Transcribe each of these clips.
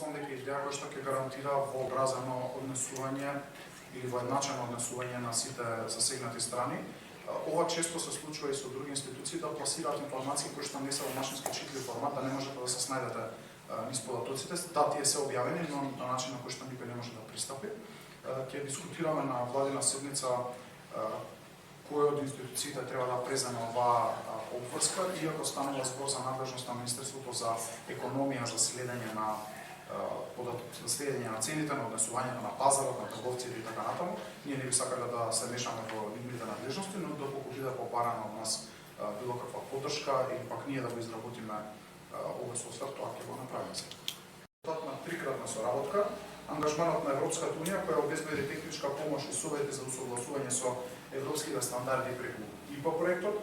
мислам дека идеја која што ќе гарантира вообразено однесување или воедначено однесување на сите засегнати страни. Ова често се случува и со други институции да пласираат информации кои што не се во машински читлив формат, да не можете да се снајдете низ податоците. Да, тие се објавени, но на начин на кој што никој не може да пристапи. Ќе дискутираме на владина седница кој од институциите треба да преземе оваа обврска, иако станува збор за надлежност на Министерството за економија за следење на цените, на однесувањето на пазарот, на трговците и така натаму. Ние не би сакале да се мешаме во нивните надлежности, но доколку биде попарана од нас било каква поддршка или пак ние да го изработиме овој софтвер, тоа ќе го направиме. На трикратна соработка, ангажманот на Европската унија која обезбеди техничка помош и совети за усогласување со европските стандарди преку ИПА проектот,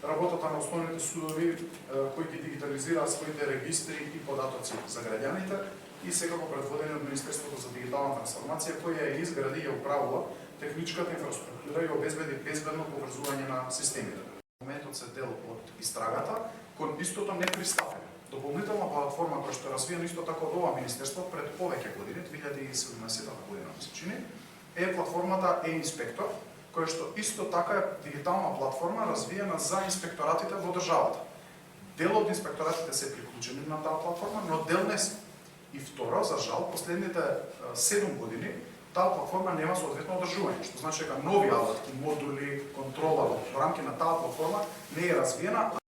работата на основните судови кои ги дигитализираат своите регистри и податоци за граѓаните и секако предводени од Министерството за дигитална трансформација која ја изгради и управува техничката инфраструктура и обезбеди безбедно поврзување на системите. Моментот се дел од истрагата, кон истото не пристапи. Дополнителна платформа која што е развиена исто така од ова министерство пред повеќе години, 2017 година се чини, е платформата e-инспектор, која што исто така е дигитална платформа развиена за инспекторатите во државата. Дел од инспекторатите се приклучени на таа платформа, но дел не се. И второ, за жал, последните 7 години таа платформа нема соодветно одржување, што значи дека нови алатки, модули, контрола во рамки на таа платформа не е развиена.